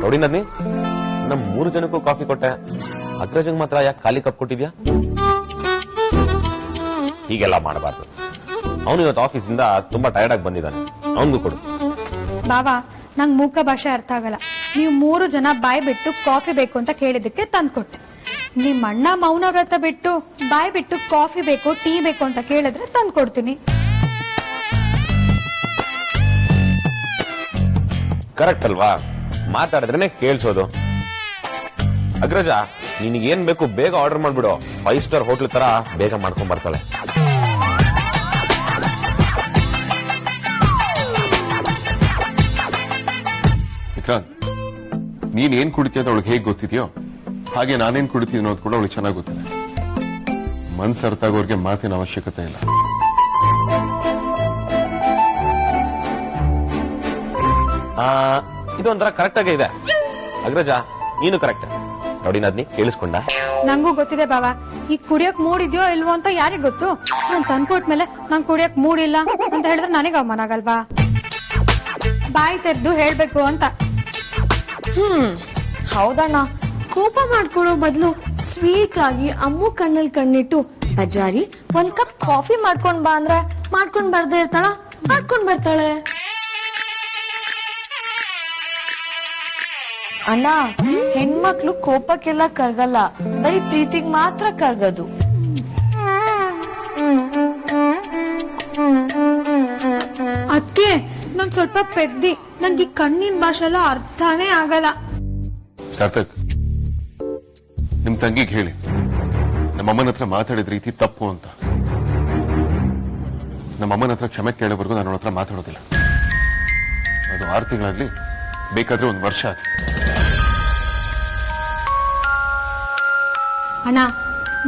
ನೋಡಿ ನನ್ನಿ, ನಮ್ 3 ಜನಕ್ಕೂ ಕಾಫಿ ಕೊಟ್ಟೆ, ಅಗ್ರಜಂಗ್ ಮಾತ್ರ ಯಾಕೆ ಖಾಲಿ ಕಪ್ ಕೊಟ್ಟಿದ್ಯಾ? ಹೀಗೆಲ್ಲ ಮಾಡಬಾರ್ದು. ಅವನು ಇವತ್ತು ಆಫೀಸಿಂದ ತುಂಬಾ ಟೈರ್ಡ್ ಆಗಿ ಬಂದಿದ್ದಾನೆ, ಅವನಿಗೂ ಕೊಡು. ಬಾಬಾ, ನಂಗ್ ಮೂಕ ಭಾಷೆ ಅರ್ಥ ಆಗಲ್ಲ. ನೀವು 3 ಜನ ಬಾಯ್ ಬಿಟ್ಟು ಕಾಫಿ ಬೇಕು ಅಂತ ಕೇಳಿದಕ್ಕೆ ತಂದ್ಕೊಟ್ಟೆ. ನಿಮ್ ಅಣ್ಣ ಮೌನ ವ್ರತ ಬಿಟ್ಟು ಬಾಯ್ ಬಿಟ್ಟು ಕಾಫಿ ಬೇಕು ಟೀ ಬೇಕು ಅಂತ ಕೇಳಿದ್ರೆ ತಂದ್ಕೊಡ್ತೀನಿ. ಕರೆಕ್ಟ್ ಅಲ್ವಾ? ಮಾತಾಡಿದ್ರೇನೆ ಕೇಳಿಸೋದು. ಅಗ್ರಜ, ನಿನಗೇನ್ ಬೇಕು ಬೇಗ ಆರ್ಡರ್ ಮಾಡ್ಬಿಡು. 5 ಸ್ಟಾರ್ ಹೋಟ್ಲ್ ತರ ಬೇಗ ಮಾಡ್ಕೊಂಡ್ ಬರ್ತಾಳೆ. ವಿಕ್ರಾಂತ್, ನೀನ್ ಏನ್ ಕುಡಿತೀಯ ಅಂತ ಅವಳಿಗೆ ಹೇಗ್ ಗೊತ್ತಿದ್ಯೋ ಹಾಗೆ ನಾನೇನ್ ಕುಡಿತೀನಿ ಅನ್ನೋದು ಕೂಡ ಅವಳಿಗೆ ಚೆನ್ನಾಗಿ ಗೊತ್ತಿದೆ. ಮನ್ಸು ಅರ್ಥ ಆಗೋರ್ಗೆ ಮಾತಿನ ಅವಶ್ಯಕತೆ ಇಲ್ಲ. ಇದೊಂಥರ ಕರೆಕ್ಟ್ ಆಗಿ ಇದೆ. ಅಗ್ರಜ, ನೀನು ಕರೆಕ್ಟ್. ನೋಡಿ ನದ್ನಿ, ಕೇಳಿಸ್ಕೊಂಡ? ನಂಗೂ ಗೊತ್ತಿದೆ ಬಾಬಾ, ಈಗ ಕುಡಿಯಕ್ ಮೂಡಿದ್ಯೋ ಇಲ್ವೋ ಅಂತ ಯಾರಿಗ್ ಗೊತ್ತು. ನಾನ್ ತಂದ್ಕೊಟ್ಮೇಲೆ ನಂಗ್ ಕುಡಿಯಕ್ ಮೂಡಿಲ್ಲ ಅಂತ ಹೇಳಿದ್ರೆ ನನಗೆ ಅವಮಾನ ಆಗಲ್ವಾ? ಬಾಯಿ ತೆರೆದು ಹೇಳ್ಬೇಕು ಅಂತ. ಹೌದಣ್ಣ, ಕೋಪ ಮಾಡ್ಕೊಳ್ಳೋ ಬದಲು ಸ್ವೀಟ್ ಆಗಿ ಅಮ್ಮು ಕಣ್ಣಲ್ಲಿ ಕಣ್ಣಿಟ್ಟು, ಅಜ್ಜಾರಿ 1 ಕಪ್ ಕಾಫಿ ಮಾಡ್ಕೊಂಡ್ ಬಾ ಅಂದ್ರೆ ಮಾಡ್ಕೊಂಡ್ ಬರ್ದೇ ಇರ್ತಾಳ, ಮಾಡ್ಕೊಂಡ್ ಬರ್ತಾಳೆ. ಅಣ್ಣ, ಹೆಣ್ಮಕ್ಳು ಕೋಪಕ್ಕೆಲ್ಲ ಕರ್ಗಲ್ಲ, ಬರೀ ಪ್ರೀತಿಗ್ ಮಾತ್ರ ಕರ್ಗದು. ಅದ್ಕೆ ನಾನ್ ಸ್ವಲ್ಪ ಪೆದ್ದಿ, ನಂಗೆ ಈ ಕಣ್ಣಿನ ಭಾಷೆ ಎಲ್ಲ ಅರ್ಥನೇ ಆಗಲ್ಲ. ಸಾರ್ಥಕ್, ನಿಮ್ ತಂಗಿಗೆ ಹೇಳಿ ನಮ್ಮಮ್ಮನ ಹತ್ರ ಮಾತಾಡಿದ ರೀತಿ ತಪ್ಪು ಅಂತ. ನಮ್ಮಮ್ಮನ ಹತ್ರ ಕ್ಷಮೆ ಕೇಳೋವರೆಗೂ ನಾನು ಅವಳ ಹತ್ರ ಮಾತಾಡೋದಿಲ್ಲ. ಅದು 6 ತಿಂಗಳಾಗ್ಲಿ, ಬೇಕಾದ್ರೆ 1 ವರ್ಷ ಆಗ್ಲಿ. ಅಣ್ಣ,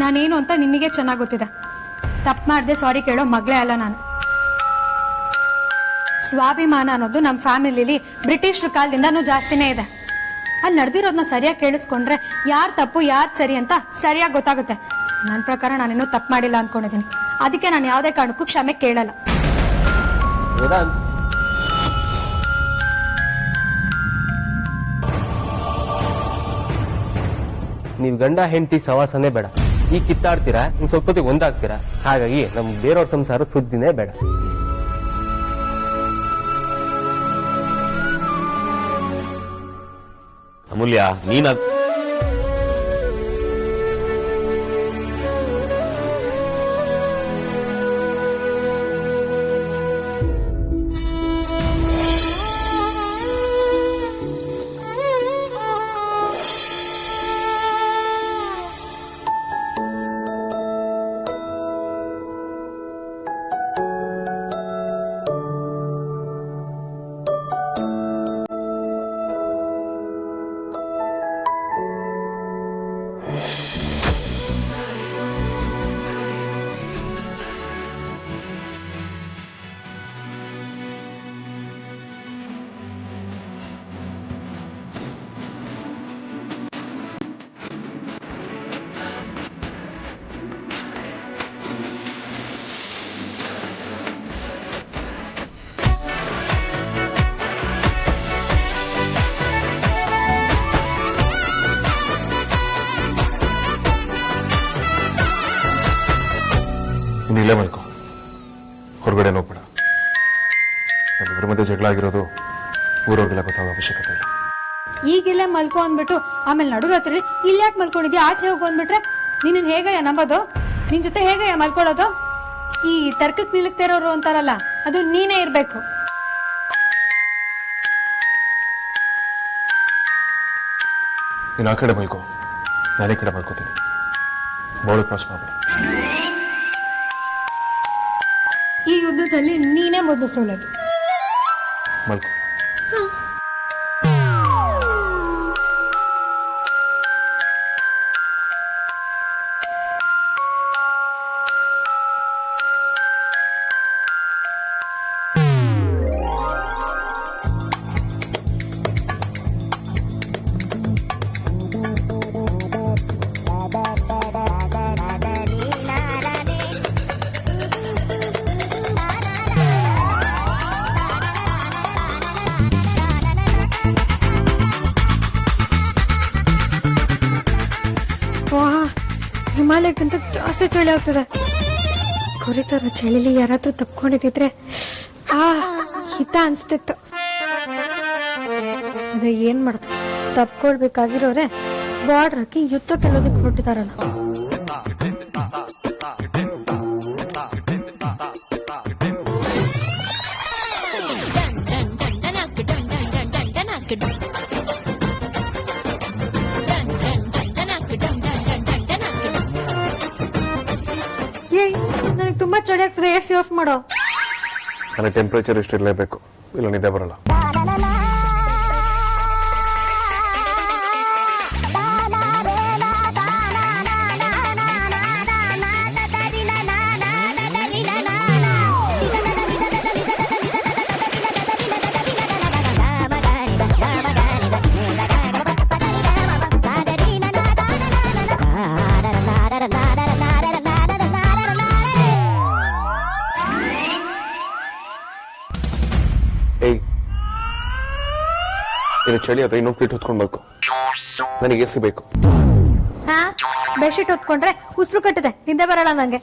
ನಾನೇನು ಅಂತ ನಿನಗೆ ಚೆನ್ನಾಗ್ ಗೊತ್ತಿದೆ. ತಪ್ಪು ಮಾಡ್ದೆ ಸಾರಿ ಕೇಳೋ ಮಗಳೇ ಅಲ್ಲ ನಾನು. ಸ್ವಾಭಿಮಾನ ಅನ್ನೋದು ನಮ್ಮ ಫ್ಯಾಮಿಲಿಲಿ ಬ್ರಿಟಿಷ್ ಕಾಲದಿಂದನೂ ಜಾಸ್ತಿನೇ ಇದೆ. ಅಲ್ಲಿ ನಡೆದಿರೋದನ್ನ ಸರಿಯಾಗಿ ಕೇಳಿಸ್ಕೊಂಡ್ರೆ ಯಾರ್ ತಪ್ಪು ಯಾರ್ ಸರಿ ಅಂತ ಸರಿಯಾಗಿ ಗೊತ್ತಾಗುತ್ತೆ. ನನ್ನ ಪ್ರಕಾರ ನಾನೇನು ತಪ್ಪು ಮಾಡಿಲ್ಲ ಅನ್ಕೊಂಡಿದ್ದೀನಿ. ಅದಕ್ಕೆ ನಾನು ಯಾವುದೇ ಕಾರಣಕ್ಕೂ ಕ್ಷಮೆ ಕೇಳಲ್ಲ. ನೀವ್ ಗಂಡ ಹೆಂಡತಿ ಸವಾಸನೆ ಬೇಡ. ಈಗ ಕಿತ್ತಾಡ್ತೀರಾ, ಇನ್ ಸ್ವಲ್ಪ ಹೊತ್ತಿಗೆ ಒಂದಾಗ್ತೀರಾ. ಹಾಗಾಗಿ ನಮ್ ಬೇರೆಯವ್ರ ಸಂಸಾರ ಸುದ್ದಿನೇ ಬೇಡ. ಅಮೂಲ್ಯ, ನೀನ ಇಲ್ಲೇ ಮಲ್ಕೋ, ಹೊರಗಡೆ ಹೋಗ್ಬೇಡ. ನಮ್ಮಿಬ್ಬರ ಮಧ್ಯೆ ಜಗಳ ಆಗಿರೋದು ಊರವ್ರಿಗೆಲ್ಲ ಗೊತ್ತಾಗೋ ಅವಶ್ಯಕತೆ ಇಲ್ಲ. ಈಗಿಲ್ಲೇ ಮಲ್ಕೋ ಅಂದ್ಬಿಟ್ಟು ಆಮೇಲೆ ನಡು ರಾತ್ರಿ ಇಲ್ಲಿ ಯಾಕೆ ಮಲ್ಕೊಂಡಿದ್ಯಾ, ಆಚೆ ಹೋಗು ಅಂದ್ಬಿಟ್ರೆ ನೀನ್ ಹೇಗಯ್ಯ ನಂಬೋದು? ನಿನ್ ಜೊತೆ ಹೇಗಯ್ಯ ಮಲ್ಕೊಳ್ಳೋದು? ಈ ತರ್ಕಕ್ ಬೀಳಕ್ತಿರೋರು ಅಂತಾರಲ್ಲ, ಅದು ನೀನೇ ಇರ್ಬೇಕು. ನೀನು ಆ ಕಡೆ ಮಲ್ಕೋ, ನಾನೇ ಕಡೆ ಮಲ್ಕೋತೀನಿ. ಬೋರ್ಡ್ ಕ್ರಾಸ್ ಮಾಡ್ಬೇಡ. ಈ ಯುದ್ಧದಲ್ಲಿ ನೀನೇ ಮೊದಲು ಸೋಲೋದು. ಮಲ್ಕೋ. ಚಳಿಗಿಂತ ಜಾಸ್ತಿ ಚಳಿ ಆಗ್ತದೆ. ಕುರಿತವ್ರ ಚಳಿಲಿ ಯಾರಾದ್ರೂ ತಪ್ಕೊಂಡಿದ್ರೆ ಹಿತ ಅನ್ಸ್ತಿತ್ತು. ಅದೇ ಏನ್ ಮಾಡ್ತು, ತಪ್ಕೊಳ್ಬೇಕಾಗಿರೋರೆ ಬಾರ್ಡರ್ ಹಾಕಿ ಯುದ್ಧ ಕೇಳೋದಕ್ಕೆ ಹೊರಟಿದಾರಲ್ಲ. ನನಗೆ ತುಂಬಾ ಚಳಿ ಆಗ್ತದೆ, AC ಆಫ್ ಮಾಡೋ. ನನ್ನ ಟೆಂಪರೇಚರ್ ಇಷ್ಟಿರಲೇಬೇಕು, ಇಲ್ಲ ನಿದ್ದೆ ಬರಲ್ಲ. ಇದು ಚಳಿ ಅಥವಾ ಇನ್ನೊಂದು ಪ್ಲೇಟ್ ಹೊತ್ಕೊಳ್ಬೇಕು. ನನಗೆ ಎಸಿ ಬೇಕು. ಬೆಡ್ಶೀಟ್ ಹೊತ್ಕೊಂಡ್ರೆ ಉಸಿರು ಕಟ್ಟಿದೆ, ನಿದ್ದೆ ಬರಲ್ಲ ನಂಗೆ.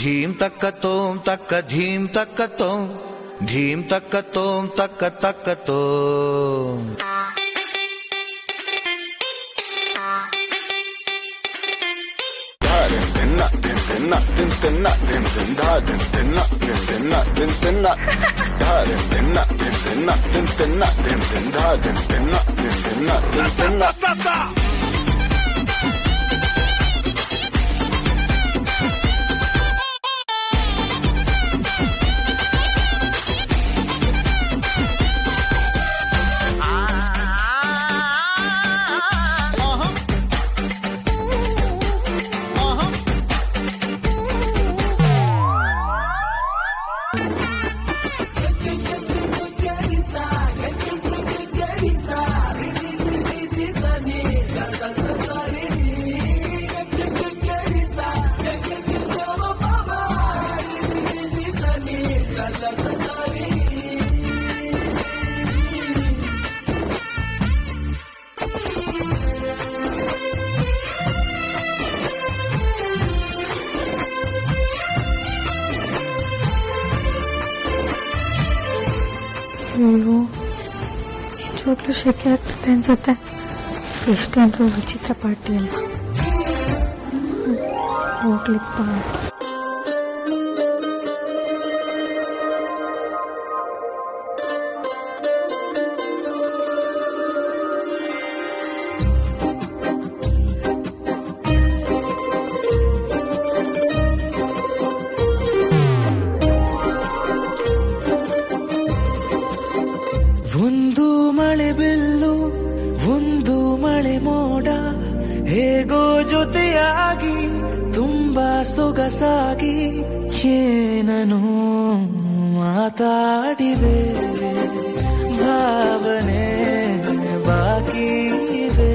धीम तक तोम तक धीम तक तोम धीम तक तोम तक तक तोम ಅಯ್ಯೋ, ನಿಜವಾಗ್ಲೂ ಶೆಕೆ ಆಗ್ತದೆ ಅನ್ಸುತ್ತೆ. ಎಷ್ಟೇನ್ರು ವಿಚಿತ್ರ ಪಾರ್ಟಿ ಅಲ್ಲ. ಹೋಗ್ಲಿಪ್ಪ. ಒಂದು ಮಳೆ ಬಿಲ್ಲು ಒಂದು ಮಳೆ ಮೋಡ ಹೇಗೋ ಜೊತೆಯಾಗಿ ತುಂಬಾ ಸೊಗಸಾಗಿ ಏನನು ಮಾತಾಡಿವೆ ಭಾವನೆ ಬಾಕಿ ಇವೆ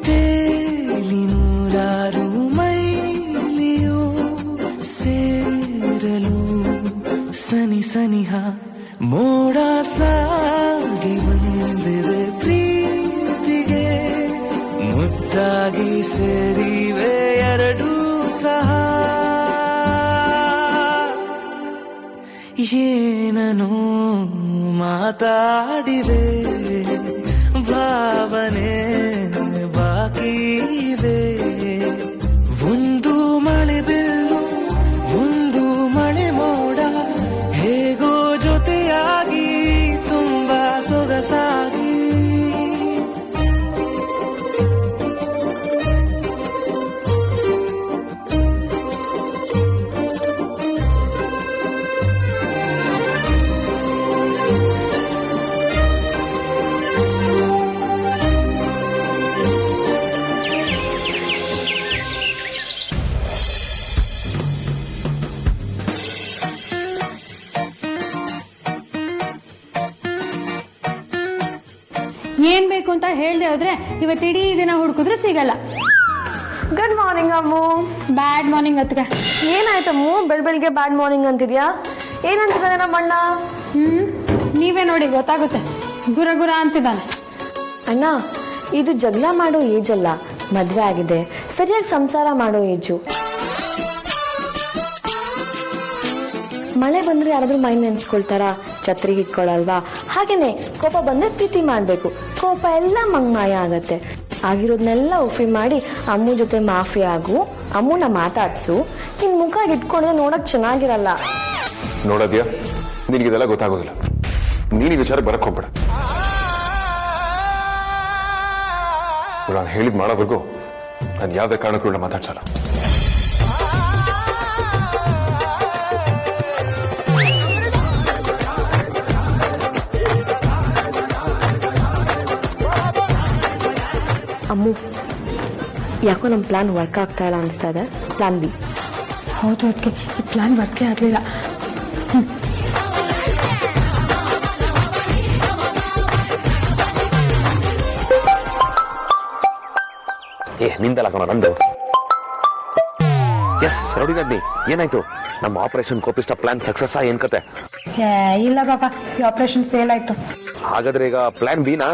ತೇಲಿ ನೂರಾರು ಮೈಲಿಯು ಸೇರಲು ಸನಿ ಸನಿಹ ಮೋಡ ಸಾಗಿ ಬಂದಿದೆ ಪ್ರೀತಿಗೆ ಮುದ್ದಾಗಿ ಸೇರಿವೆ ಎರಡು ಏನನೋ ಮಾತಾಡಿವೆ ಭಾವನೆ ಬಾಕಿ ಇವೆ ಒಂದು ಮಳೆ ಬಿಲ್ಲು ಒಂದು ಮಳೆ ಮೋಡ ಹೇಗೋ ಜೊತೆಯಾಗಿ ತುಂಬಾ ಸೊಗಸಾಗಿ ಏನ್ ಬೇಕು ಅಂತ ಹೇಳ್ದೆ ಹೋದ್ರೆ ಇವತ್ತಿಡೀ ದಿನ ಹುಡುಕಿದ್ರು ಸಿಗಲ್ಲ. Good morning Ammu. Bad morning ಅತ್ಗ. ಏನಾಯ್ತಮ್ಮು ಬೆಳಗ್ಗೆ ಬ್ಯಾಡ್ ಮಾರ್ನಿಂಗ್ ಅಂತಿದ್ಯಾ? ಏನಂತಿದ್ದಾನೆ ನಮ್ಮ ಅಣ್ಣ? ನೀವೇ ನೋಡಿ ಗೊತ್ತಾಗುತ್ತೆ. ಗುರ ಗುರ ಅಂತಿದ್ದಾನೆ. ಅಣ್ಣ ಇದು ಜಗಳ ಮಾಡೋ ಏಜ್ ಅಲ್ಲ, ಮದ್ವೆ ಆಗಿದೆ, ಸರಿಯಾಗಿ ಸಂಸಾರ ಮಾಡೋ ಏಜು. ಮಳೆ ಬಂದ್ರೆ ಯಾರಾದ್ರೂ ಮೈ ನೆನ್ಸ್ಕೊಳ್ತಾರ, ಛತ್ರಿ ಇಟ್ಕೊಳಲ್ವಾ? ಹಾಗೇನೆ ಕೋಪ ಬಂದ್ರೆ ಪ್ರೀತಿ ಮಾಡ್ಬೇಕು. ಕೋಪ ಎಲ್ಲ ಮಂಗ್ಮಾಯ ಆಗತ್ತೆ. ಆಗಿರೋದ್ನೆಲ್ಲ ಉಫಿ ಮಾಡಿ ಅಮ್ಮು ಜೊತೆ ಮಾಫಿ ಆಗು, ಅಮ್ಮನ ಮಾತಾಡ್ಸು. ನಿನ್ ಮುಖ ಇಟ್ಕೊಂಡ್ರೆ ನೋಡಕ್ ಚೆನ್ನಾಗಿರಲ್ಲ. ನೋಡೋದ್ಯಾ, ನಿನಗಿದೆಲ್ಲ ಗೊತ್ತಾಗೋದಿಲ್ಲ. ನೀನು ಈ ವಿಚಾರಕ್ಕೆ ಬರಕ್ ಹೋಗ್ಬೇಡ. ನಾನು ಹೇಳಿದ್ ಮಾಡೋವರೆಗೂ ನಾನು ಯಾವುದೇ ಕಾರಣಕ್ಕೂ ಮಾತಾಡ್ಸಲ್ಲ. ಅಮ್ಮು, ಯಾಕೋ ನಮ್ಮ ಪ್ಲಾನ್ ವರ್ಕ್ ಆಗ್ತಾ ಇಲ್ಲ ಅನಿಸ್ತಾ ಇದೆ. Plan B. ಹೌದು, ಅದಕ್ಕೆ ಈ ಪ್ಲಾನ್ ವರ್ಕೇ ಆಗ್ಲಿಲ್ಲ. ನಿಂದಲ್ಲ ಕಣ, ನಂದು. ಎಸ್ ರೌಡಿಗಡ್ಡಿ, ಏನಾಯ್ತು? ನಮ್ಮ ಆಪರೇಷನ್ ಕೋಪಿಷ್ಟ ಪ್ಲಾನ್ ಸಕ್ಸಸ್ ಏನ್ ಕತೆ? ಇಲ್ಲ ಬಾಬಾ, ಈ ಆಪರೇಷನ್ ಫೇಲ್ ಆಯ್ತು. ಹಾಗಾದ್ರೆ ಈಗ ಪ್ಲಾನ್ ಬಿನಾ?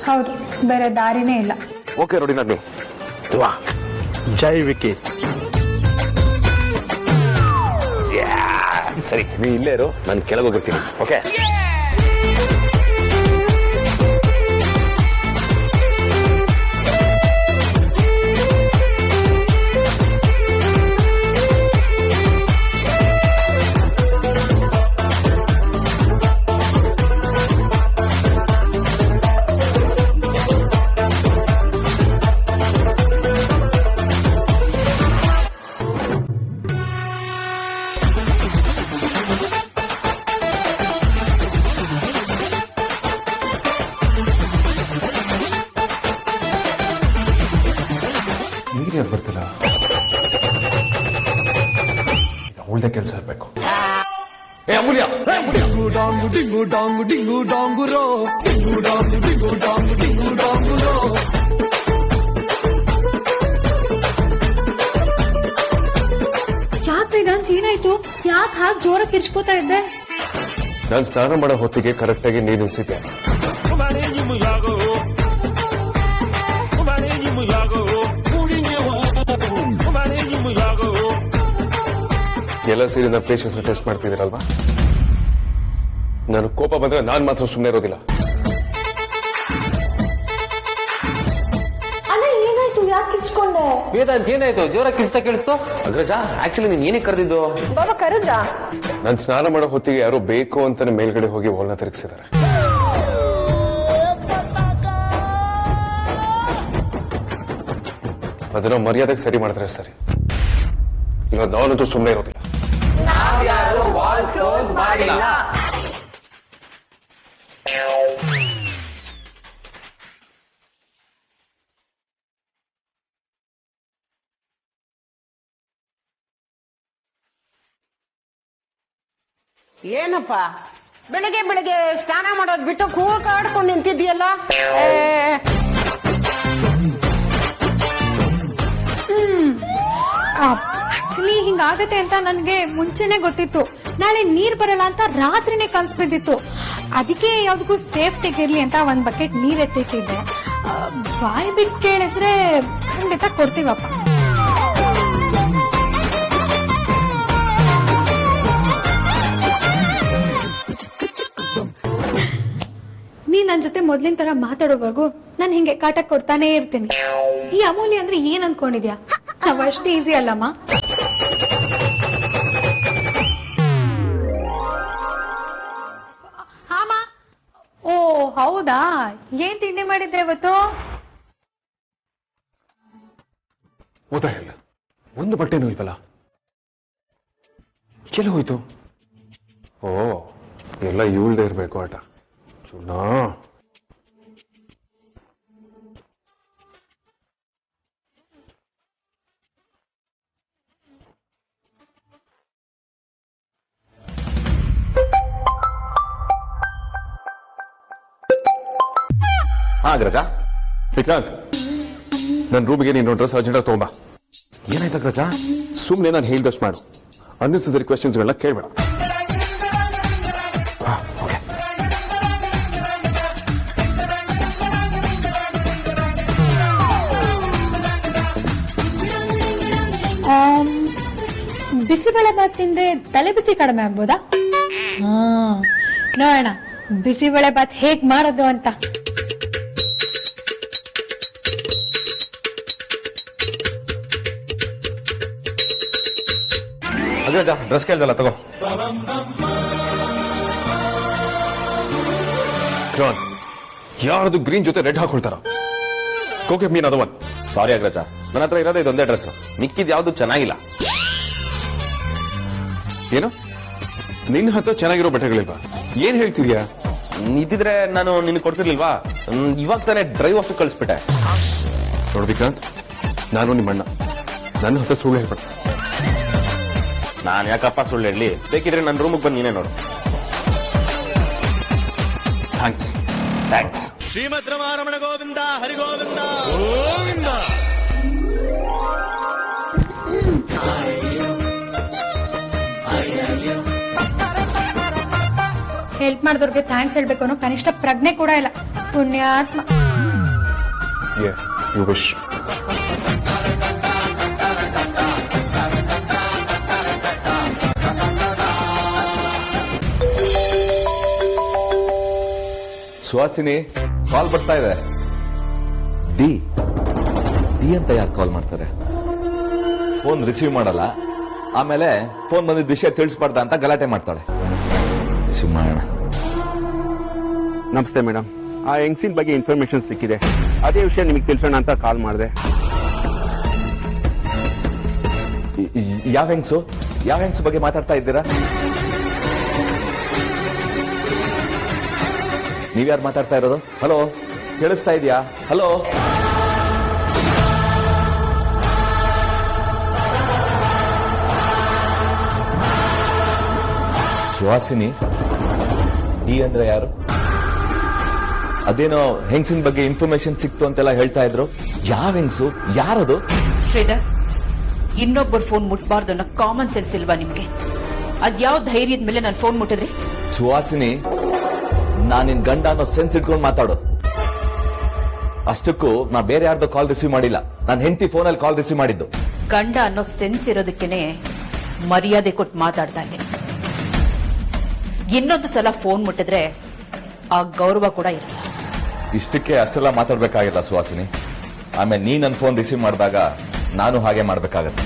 ಹೌದು, ಬೇರೆ ದಾರಿನೇ ಇಲ್ಲ. ಓಕೆ ರೌಡಿಗಡ್ಡಿ, ಜೈ ವಿಕಿ. ಸರಿ, ನೀ ಇಲ್ಲೇ ಇರು, ನಾನು ಕೆಳಗೆ ಹೋಗಿರ್ತೀನಿ. ಓಕೆ. ನೀರು ಯಾಕೆ ಬರ್ತಿಲ್ಲ? ಒಳ್ಳೆ ಕೆಲಸ ಇರಬೇಕು. ಅಮೂಲ್ಯ, ಡಿಂಗು ಡಾಂಗು ಡಿಂಗು ಡಾಂಗು ಡಿಂಗು ಡಾಂಗು ರೋ, ಡಿಂಗು ಡಾಂಗು ಡಿಂಗು ಡಾಂಗು ಡಿಂಗು ಡಾಂಗು ರೋ. ಯಾಕೆ ವೇದಾಂತ್, ಏನಾಯ್ತು? ಯಾಕೆ ಹಾಗೆ ಜೋರ ಕಿರ್ಚ್ಕೋತಾ ಇದ್ದೆ? ನಾನು ಸ್ನಾನ ಮಾಡೋ ಹೊತ್ತಿಗೆ ಕರೆಕ್ಟಾಗಿ ನೀರು ನಿಲ್ಸಿದ್ದೆ. ಎಲ್ಲ ಸೇರಿ ನನ್ನ ಪೇಷನ್ಸ್ ಟೆಸ್ಟ್ ಮಾಡ್ತಿದ್ದೀರಲ್ವಾ? ನಾನು ಕೋಪ ಬಂದ್ರೆ ನಾನ್ ಮಾತ್ರ ಸುಮ್ಮನೆ ಇರೋದಿಲ್ಲ. ಅಣ್ಣ ಏನಾಯ್ತು? ಯಾಕೆ ಕಿರ್ಚ್ಕೊಂಡೆ? ವೇದಾಂತ್ ಏನಾಯ್ತು? ಜೋರ ಕಿರ್ಚ್ತಾ ಕೇಳಿಸ್ತು? ಅಗ್ರಜ, ಆಕ್ಚುಲಿ ನೀನ್ ಏನಕ್ಕೆ ಕರೆದಿದ್ದು? ಬಾಬಾ ಕರೆದ? ನಾನು ಸ್ನಾನ ಮಾಡೋ ಹೊತ್ತಿಗೆ ಯಾರೋ ಬೇಕು ಅಂತಾನೆ ಮೇಲ್ಗಡೆ ಹೋಗಿ ಹೋಲ್ನ ತಿರುಗಿಸಿದ್ದಾರೆ. ಅದನ್ನ ಮರ್ಯಾದೆಗೆ ಸರಿ ಮಾಡಿದ್ರೆ ಸರಿ, ಇಲ್ಲ ನಾನಂತೂ ಸುಮ್ಮನೆ ಇರೋದಿಲ್ಲ. ಏನಪ್ಪ ಬೆಳಗ್ಗೆ ಬೆಳಗ್ಗೆ ಸ್ನಾನ ಮಾಡೋದ್ ಬಿಟ್ಟು ಕೂಗಾಡ್ಕೊಂಡು ನಿಂತಿದ್ಯಲ್ಲ? ಆಕ್ಚುಲಿ ಹಿಂಗಾಗತ್ತೆ ಅಂತ ನನ್ಗೆ ಮುಂಚೆನೆ ಗೊತ್ತಿತ್ತು. ನಾಳೆ ನೀರ್ ಬರಲ್ಲ ಅಂತ ರಾತ್ರಿನೇ ಕನ್ಸ್ ಬಿದ್ದಿತ್ತು. ಅದಕ್ಕೆ ಯಾವ್ದಕ್ಕೂ ಸೇಫ್ಟಿಗೆ ಇರ್ಲಿ ಅಂತ ಒಂದ್ ಬಕೆಟ್ ನೀರ್ ಎತ್ತಿಟ್ಟಿದ್ದೆ. ಬಾಯ್ ಬಿಟ್ಟು ಕೇಳಿದ್ರೆ ಖಂಡಿತ ಕೊಡ್ತೀವಪ್ಪ. ನನ್ ಜೊತೆ ಮೊದ್ಲಿನ ತರ ಮಾತಾಡೋವರೆಗೂ ನಾನು ಹಿಂಗೆ ಕಾಟ ಕೊಡ್ತಾನೆ ಇರ್ತೀನಿ. ಈ ಅಮೂಲ್ಯ ಅಂದ್ರೆ ಏನ್ ಅನ್ಕೊಂಡಿದ್ಯಾ? ನಾವ್ ಅಷ್ಟು ಈಸಿ ಅಲ್ಲಮ್ಮ. ಹಾಮ, ಓ ಹೌದಾ, ಏನ್ ತಿಂಡಿ ಮಾಡಿದ್ದೆ ಇವತ್ತು? ಇಲ್ಲ, ಒಂದು ಬಟ್ಟೆನೂ ಇಲ್ವಲ್ಲ, ಎಲ್ಲಿ ಹೋಯ್ತು? ಓ, ಎಲ್ಲ ಇವಳ್ದೇ ಇರ್ಬೇಕು ಆಟ. ಸುನಾ ಹಾ ಅಗ್ರಜ. ವಿಕ್ರಾಂತ್, ನನ್ನ ರೂಮಿಗೆ ನೀನು ಡ್ರೆಸ್ ಅರ್ಜೆಂಟಾಗಿ ತಗೊಂಬ. ಏನಾಯ್ತು ಅಗ್ರಜ? ಸುಮ್ಮನೆ ನಾನು ಹೇಳಿದಷ್ಟು ಮಾಡು, ಅನ್ನೆಸೆಸರಿ ಕ್ವೆಶ್ಚನ್ಸ್ಗಳನ್ನ ಕೇಳಬೇಡ. ಬಿಸಿಬೇಳೆ ಬಾತ್ ತಿಂದ್ರೆ ತಲೆ ಬಿಸಿ ಕಡಿಮೆ ಆಗ್ಬೋದಾ? ನೋಡೋಣ ಬಿಸಿಬೇಳೆ ಬಾತ್ ಹೇಗ್ ಮಾಡೋದು ಅಂತ. ಅಗ್ರಜ, ಡ್ರೆಸ್ ಕೇಳ್ದಲ್ಲ, ತಗೋ. ಯಾರದು ಗ್ರೀನ್ ಜೊತೆ ರೆಡ್ ಹಾಕೊಳ್ತಾರ? ಕೋಕೆ ಮೀನ್ ಅದ ಒನ್. ಸಾರಿ ಅಗ್ರಜ, ನನ್ನ ಹತ್ರ ಇರೋದೇ ಇದೊಂದೇ ಡ್ರೆಸ್, ಮಿಕ್ಕಿದ್ ಯಾವ್ದು ಚೆನ್ನಾಗಿಲ್ಲ. ಏನು, ನಿನ್ನ ಹತ್ರ ಚೆನ್ನಾಗಿರೋ ಬಟ್ಟೆಗಳಿಲ್ವಾ? ಏನ್ ಹೇಳ್ತಿದ್ಯಾ? ಇದ್ದಿದ್ರೆ ನಾನು ನಿನ್ಗೆ ಕೊಡ್ತಿರ್ಲಿಲ್ವಾ? ಇವಾಗ ತಾನೇ ಡ್ರೈವ್ ಆಫ್ ಕಳಿಸ್ಬಿಟ್ಟೆ. ನೋಡ್ ವಿಕ್ರಾಂತ್, ನಾನು ನಿಮ್ಮಣ್ಣ, ನನ್ನ ಹತ್ರ ಸುಳ್ಳು ಹೇಳ್ಬೇಡ. ನಾನು ಯಾಕಪ್ಪ ಸುಳ್ಳು ಹೇಳಿ? ಬೇಕಿದ್ರೆ ನನ್ನ ರೂಮಿಗೆ ಬಂದು ನೀನೇ ನೋಡು. ಥ್ಯಾಂಕ್ಸ್. ಶ್ರೀಮದ್ ರಮಾರಮಣ ಗೋವಿಂದ ಹರಿಗೋವಿಂದ ಗೋವಿಂದ. ಹೆಲ್ಪ್ ಮಾಡಿದವ್ರಿಗೆ ಥ್ಯಾಂಕ್ಸ್ ಹೇಳ್ಬೇಕು ಅನ್ನೋ ಕನಿಷ್ಠ ಪ್ರಜ್ಞೆ ಕೂಡ ಇಲ್ಲ. ಪುಣ್ಯಾತ್ಮ. You wish. ಸುಹಾಸಿನಿ, ಕಾಲ್ ಬರ್ತಾ ಇದೆ. ಡಿ ಅಂತ ಯಾಕೆ ಕಾಲ್ ಮಾಡ್ತಾರೆ? ಫೋನ್ ರಿಸೀವ್ ಮಾಡಲ್ಲ, ಆಮೇಲೆ ಫೋನ್ ಬಂದಿದ್ದ ವಿಷಯ ತಿಳಿಸ್ಬಾರ್ದ ಅಂತ ಗಲಾಟೆ ಮಾಡ್ತಾಳೆ. ರಿಸೀವ್ ಮಾಡೋಣ. ನಮಸ್ತೆ ಮೇಡಮ್, ಆ ಹೆಂಗ್ಸಿನ ಬಗ್ಗೆ ಇನ್ಫಾರ್ಮೇಶನ್ ಸಿಕ್ಕಿದೆ, ಅದೇ ವಿಷಯ ನಿಮಗೆ ತಿಳಿಸೋಣ ಅಂತ ಕಾಲ್ ಮಾಡಿದೆ. ಯಾವ ಹೆಂಗ್ಸು ಬಗ್ಗೆ ಮಾತಾಡ್ತಾ ಇದ್ದೀರಾ? ನೀವ್ಯಾರು ಮಾತಾಡ್ತಾ ಇರೋದು? ಹಲೋ, ಕೇಳಿಸ್ತಾ ಇದೆಯಾ? ಹಲೋ, ಸುಹಾಸಿನಿ, ಡಿ ಅಂದ್ರೆ ಯಾರು? ಅದೇನೋ ಹೆಂಗ್ಸಿನ ಬಗ್ಗೆ ಇನ್ಫಾರ್ಮೇಶನ್ ಸಿಕ್ತು ಅಂತೆಲ್ಲ ಹೇಳ್ತಾ ಇದ್ರು. ಯಾವ ಹೆಂಗ್ಸು? ಯಾರದು? ಶ್ರೀಧರ್, ಇನ್ನೊಬ್ಬರು ಫೋನ್ ಮುಟ್ಬಾರ್ದು ಅನ್ನೋ ಕಾಮನ್ ಸೆನ್ಸ್ ಇಲ್ವಾ ನಿಮ್ಗೆ? ಅದ್ಯಾವ ಧೈರ್ಯದ ಮೇಲೆ ನಾನು ಫೋನ್ ಮುಟ್ಟಿದ್ರಿ? ಸುಹಾಸಿನಿ, ನಾನು ನಿನ್ ಗಂಡ ಅನ್ನೋ ಸೆನ್ಸ್ ಇಟ್ಕೊಂಡು ಮಾತಾಡು. ಅಷ್ಟಕ್ಕೂ ನಾ ಬೇರೆ ಯಾರ್ದೋ ಕಾಲ್ ರಿಸೀವ್ ಮಾಡಿಲ್ಲ, ನಾನು ಹೆಂಡತಿ ಫೋನಲ್ಲಿ ಕಾಲ್ ರಿಸೀವ್ ಮಾಡಿದ್ದು. ಗಂಡ ಅನ್ನೋ ಸೆನ್ಸ್ ಇರೋದಕ್ಕೇನೆ ಮರ್ಯಾದೆ ಕೊಟ್ಟು ಮಾತಾಡ್ತಾ ಇದ್ದೀನಿ. ಇನ್ನೊಂದು ಸಲ ಫೋನ್ ಮುಟ್ಟಿದ್ರೆ ಆ ಗೌರವ ಕೂಡ ಇರಲ್ಲ. ಇಷ್ಟಕ್ಕೆ ಅಷ್ಟೆಲ್ಲ ಮಾತಾಡ್ಬೇಕಾಗಿಲ್ಲ ಸುಹಾಸಿನಿ. ಆಮೇಲೆ ನೀ ನನ್ನ ಫೋನ್ ರಿಸೀವ್ ಮಾಡಿದಾಗ ನಾನು ಹಾಗೆ ಮಾಡ್ಬೇಕಾಗತ್ತೆ.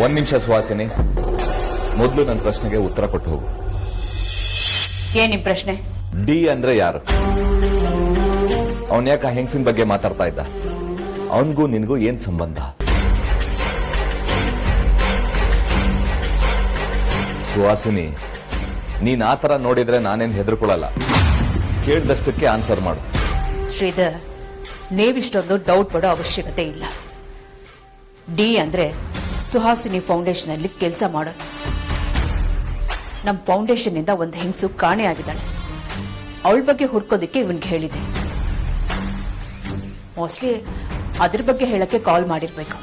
ಒಂದ್ ನಿಮಿಷ ಸುಹಾಸಿನಿ, ಮೊದಲು ನನ್ನ ಪ್ರಶ್ನೆಗೆ ಉತ್ತರ ಕೊಟ್ಟು ಹೋಗು. ಏನ್ ನಿಮ್ ಪ್ರಶ್ನೆ? ಡಿ ಅಂದ್ರೆ ಯಾರು? ಅವನ್ ಯಾಕೆ ಹೆಂಗ್ಸಿನ ಬಗ್ಗೆ ಮಾತಾಡ್ತಾ ಇದ್ದ? ಅವನ್ಗೂ ನಿನ್ಗೂ ಏನ್ ಸಂಬಂಧ? ಸುಹಾಸಿನಿ, ನೀನ್ ಆತರ ನೋಡಿದ್ರೆ ನಾನೇನ್ ಹೆದರ್ಕೊಳ್ಳಲ್ಲ. ಕೇಳಿದಷ್ಟಕ್ಕೆ ಆನ್ಸರ್ ಮಾಡು. ಶ್ರೀಧರ್, ನೀವಿಷ್ಟೊಂದು ಡೌಟ್ ಪಡೋ ಅವಶ್ಯಕತೆ ಇಲ್ಲ. ಡಿ ಅಂದ್ರೆ ಸುಹಾಸಿನಿ ಫೌಂಡೇಶನ್ ಅಲ್ಲಿ ಕೆಲಸ ಮಾಡೋದು. ನಮ್ಮ ಫೌಂಡೇಶನ್ ಇಂದ ಒಂದು ಹೆಂಗಸು ಕಾಣೆ ಆಗಿದ್ದಾಳೆ. ಅವಳ ಬಗ್ಗೆ ಹುಡ್ಕೋದಿಕ್ಕೆ ಇವನ್ಗೆ ಹೇಳಿದೆ. ಮೋಸ್ಟ್ಲಿ ಅದ್ರ ಬಗ್ಗೆ ಹೇಳಕ್ಕೆ ಕಾಲ್ ಮಾಡಿರ್ಬೇಕು.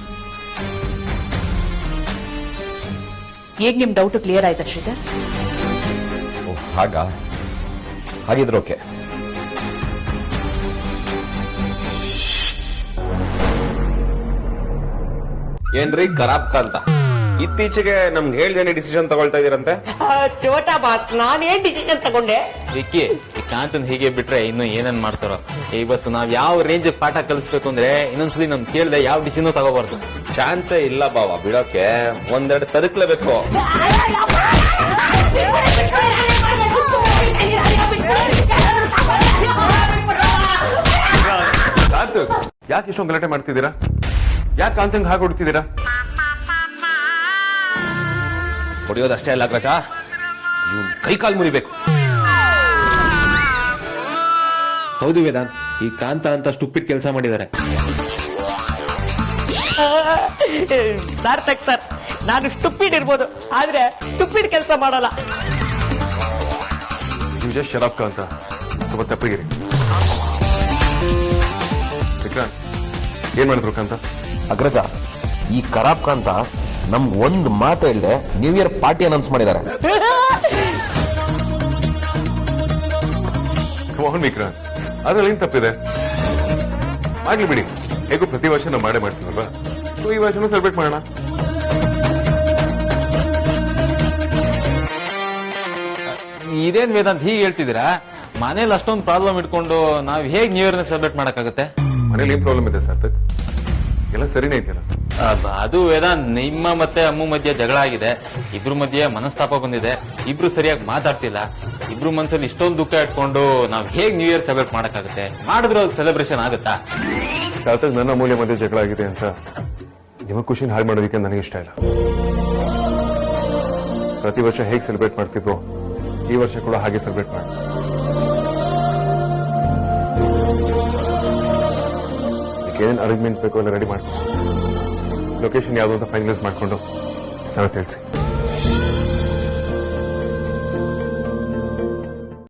ಈಗ ನಿಮ್ ಡೌಟ್ ಕ್ಲಿಯರ್ ಆಯ್ತಾ ಶ್ರೀಧರ್? ಹಾಗಿದ್ರೆ ಓಕೆ. ಏನ್ರಿ ಖರಾಬ್ ಕಾಂತ, ಇತ್ತೀಚೆಗೆ ನಮ್ಗೆ ಹೇಳ್ದೇನೆ ಡಿಸಿಷನ್ ತಗೊಳ್ತಾ ಇದೀರಂತೆ. ಚೋಟಾ ಬಾಸ್ ನಾನೇನ್ ಡಿಸಿಷನ್ ತಗೊಂಡೆ? ವಿಕ್ಕಿ ಈ ಕಾಂತನ್ ಹೀಗೆ ಬಿಟ್ರೆ ಇನ್ನು ಏನೇನ್ ಮಾಡ್ತಾರೋ. ಇವತ್ತು ನಾವ್ ಯಾವ ರೇಂಜ್ ಪಾಠ ಕಲಿಸ್ಬೇಕು ಅಂದ್ರೆ ಇನ್ನೊಂದ್ಸಲಿ ನಮ್ ಕೇಳ್ದೆ ಯಾವ ಡಿಸಿಷನ್ ತಗೋಬಾರ್ದು. ಚಾನ್ಸೇ ಇಲ್ಲ ಬಾವ ಬಿಡೋಕೆ. ಒಂದೆರಡು ತದಕ್ಲೇಬೇಕು. ಯಾಕೆ ಇಷ್ಟೊಂದು ಗಲಾಟೆ ಮಾಡ್ತಿದ್ದೀರಾ? ಯಾಕೆ ಕಾಂತಂಗ್ ಹಾಗೆ ಹೊಡ್ತಿದ್ದೀರಾ? ಹೊಡಿಯೋದಷ್ಟೇ ಅಲ್ಲ ಅಗ್ರಜ, ಇವ್ನ್ ಕೈಕಾಲ್ ಮುರಿಬೇಕು. ಹೌದು ವೇದಾಂತ್, ಈ ಕಾಂತ ಅಂತ ಸ್ಟುಪಿಡ್ ಕೆಲಸ ಮಾಡಿದ್ದಾರೆ. ಸಾರ್ಥಕ್ ಸರ್, ನಾನು ಸ್ಟುಪಿಡ್ ಇರ್ಬೋದು ಆದ್ರೆ ಸ್ಟುಪಿಡ್ ಕೆಲಸ ಮಾಡಲ್ಲ. ನೀವು ಜಸ್ಟ್ ಶರಾಬ್ ಕಾಂತ ತುಂಬಾ ತಪ್ಪಿಗಿರಿ. ವಿಕ್ರಾಂತ್ ಏನ್ ಮಾಡಿದ್ರು ಕಾಂತ? ಅಗ್ರಜ, ಈ ಖರಾಬ್ ಕಾಂತ ನಮ್ಗ್ ಒಂದ್ ಮಾತು ಹೇಳ್ದೆ ನ್ಯೂ ಇಯರ್ ಪಾರ್ಟಿ ಅನೌನ್ಸ್ ಮಾಡಿದ್ದಾರೆ. ಮೋಹನ್ ವಿಕ್ರಾಂತ್, ಅದ್ರಲ್ಲಿ ಏನ್ ತಪ್ಪಿದೆ? ಆಗ್ಲಿ ಬಿಡಿ, ಹೇಗೂ ಪ್ರತಿ ವರ್ಷ ನಾವು ಮಾಡೇ ಮಾಡ್ತೀವಲ್ವಾ, ಸೊ ಈ ವರ್ಷನೂ ಸೆಲೆಬ್ರೇಟ್ ಮಾಡೋಣ. ಇದೇನ್ ವೇದಾಂತ್ ಹೀಗೆ ಹೇಳ್ತಿದ್ದೀರಾ? ಮನೇಲಿ ಅಷ್ಟೊಂದು ಪ್ರಾಬ್ಲಮ್ ಇಟ್ಕೊಂಡು ನಾವ್ ಹೇಗ್ ನ್ಯೂ ಇಯರ್ ನ ಸೆಲೆಬ್ರೇಟ್ ಮಾಡಕ್ಕಾಗತ್ತೆ? ಮನೇಲಿ ಏನ್ ಪ್ರಾಬ್ಲಮ್ ಇದೆ ಸಾರ್ಥಕ್? ಎಲ್ಲ ಸರಿನೇ ಇದೆಯಲ್ಲ? ಅದು ವೇದಾಂತ್, ನಿಮ್ಮ ಮತ್ತೆ ಅಮ್ಮ ಮಧ್ಯೆ ಜಗಳ ಆಗಿದೆ, ಇಬ್ರು ಮಧ್ಯೆ ಮನಸ್ತಾಪ ಬಂದಿದೆ, ಇಬ್ರು ಸರಿಯಾಗಿ ಮಾತಾಡ್ತಿಲ್ಲ, ಇಬ್ರು ಮನ್ಸಲ್ಲಿ ಇಷ್ಟೊಂದು ದುಃಖ ಇಟ್ಕೊಂಡು ನಾವ್ ಹೇಗ್ ನ್ಯೂ ಇಯರ್ ಸೆಲೆಬ್ರೇಟ್ ಮಾಡಕ್ಕಾಗತ್ತೆ? ಮಾಡಿದ್ರೆ ಸೆಲೆಬ್ರೇಷನ್ ಆಗುತ್ತಾ? ಸಾರ್ಥಕ್, ನನ್ನ ಅಮೂಲ್ಯ ಮಧ್ಯೆ ಜಗಳ ಆಗಿದೆ ಅಂತ ನಿಮ್ಮ ಖುಷಿನ ಹಾಳು ಮಾಡೋದಕ್ಕೆ ನನಗೆ ಇಷ್ಟ ಇಲ್ಲ. ಪ್ರತಿ ವರ್ಷ ಹೇಗೆ ಸೆಲೆಬ್ರೇಟ್ ಮಾಡ್ತಿದ್ವೋ ಈ ವರ್ಷ ಕೂಡ ಹಾಗೆ ಸೆಲೆಬ್ರೇಟ್ ಮಾಡಿ. ಏನೇನು ಅರೇಂಜ್ಮೆಂಟ್ಸ್ ಬೇಕೋ ಎಲ್ಲ ರೆಡಿ ಮಾಡ್ಕೊಂಡು ಲೊಕೇಶನ್ ಯಾವುದು ಅಂತ ಫೈನಲೈಸ್ ಮಾಡ್ಕೊಂಡು ನಾನು ತಿಳಿಸಿ.